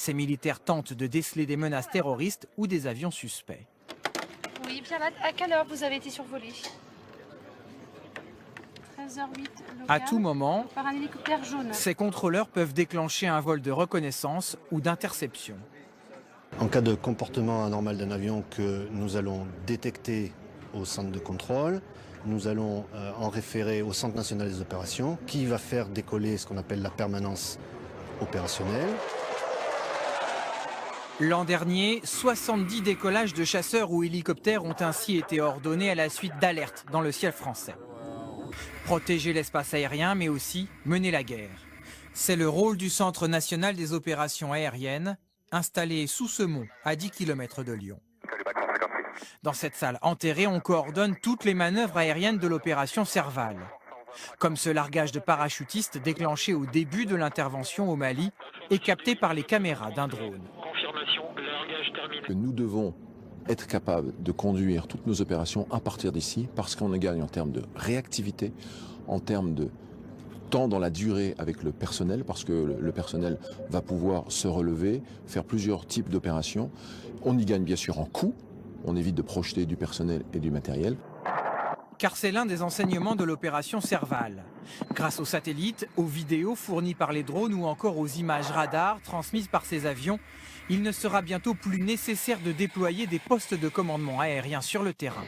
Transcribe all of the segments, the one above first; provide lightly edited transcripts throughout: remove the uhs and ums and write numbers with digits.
Ces militaires tentent de déceler des menaces terroristes ou des avions suspects. Oui, bien là, à quelle heure vous avez été survolé? 13h08 À tout moment, par un hélicoptère jaune. ces contrôleurs peuvent déclencher un vol de reconnaissance ou d'interception. En cas de comportement anormal d'un avion que nous allons détecter au centre de contrôle, nous allons en référer au Centre national des opérations qui va faire décoller ce qu'on appelle la permanence opérationnelle. L'an dernier, 70 décollages de chasseurs ou hélicoptères ont ainsi été ordonnés à la suite d'alertes dans le ciel français. Protéger l'espace aérien, mais aussi mener la guerre. C'est le rôle du Centre national des opérations aériennes, installé sous ce mont, à 10 km de Lyon. Dans cette salle enterrée, on coordonne toutes les manœuvres aériennes de l'opération Serval. Comme ce largage de parachutistes déclenché au début de l'intervention au Mali et capté par les caméras d'un drone. Nous devons être capables de conduire toutes nos opérations à partir d'ici parce qu'on gagne en termes de réactivité, en termes de temps dans la durée avec le personnel, parce que le personnel va pouvoir se relever, faire plusieurs types d'opérations. On y gagne bien sûr en coût, on évite de projeter du personnel et du matériel. Car c'est l'un des enseignements de l'opération Serval. Grâce aux satellites, aux vidéos fournies par les drones ou encore aux images radars transmises par ces avions, il ne sera bientôt plus nécessaire de déployer des postes de commandement aérien sur le terrain.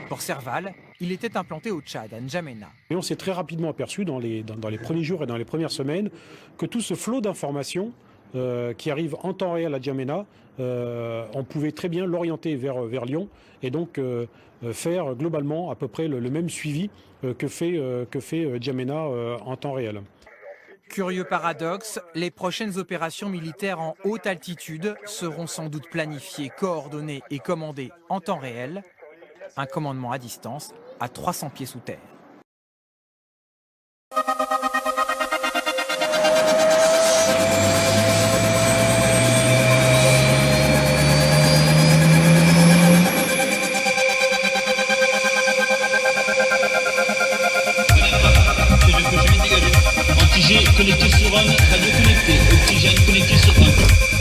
Pour Serval, il était implanté au Tchad, à N'Djamena. Et on s'est très rapidement aperçu dans les premiers jours et dans les premières semaines que tout ce flot d'informations qui arrive en temps réel à N'Djamena, on pouvait très bien l'orienter vers Lyon et donc faire globalement à peu près le même suivi que fait N'Djamena en temps réel. Curieux paradoxe, les prochaines opérations militaires en haute altitude seront sans doute planifiées, coordonnées et commandées en temps réel. Un commandement à distance à 300 pieds sous terre. Antigé connecté sur un, radio connecté, oxygène connecté sur un.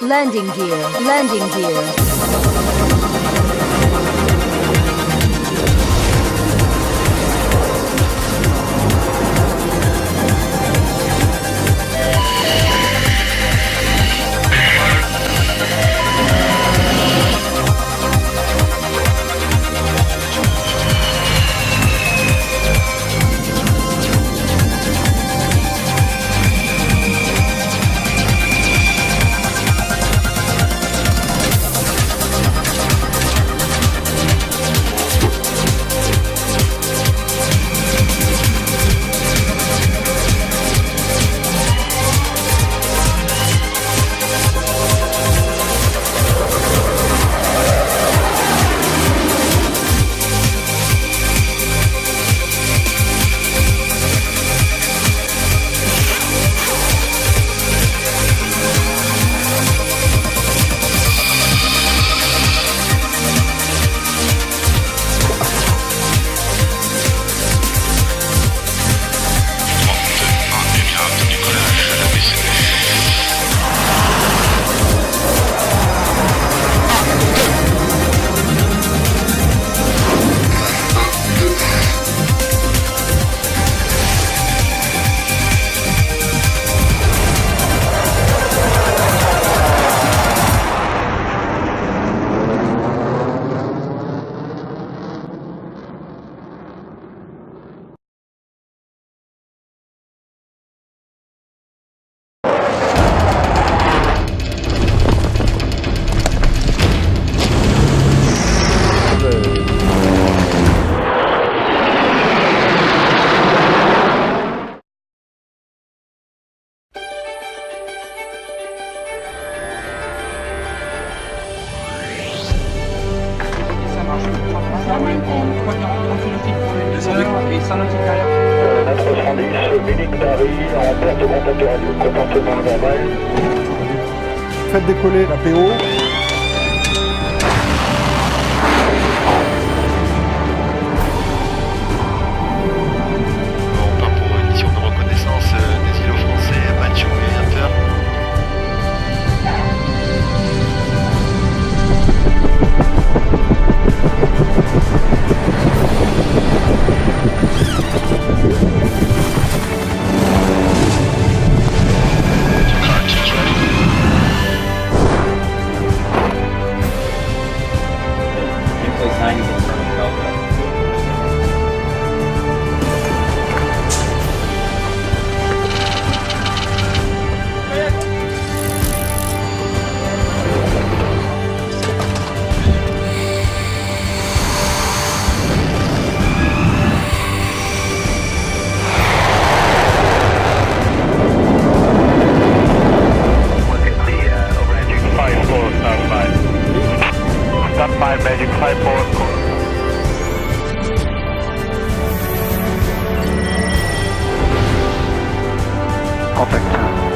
Landing gear, landing gear. Faites décoller la PO. On part pour une mission de reconnaissance des îlots français, Mathieu et Hunter. Contact.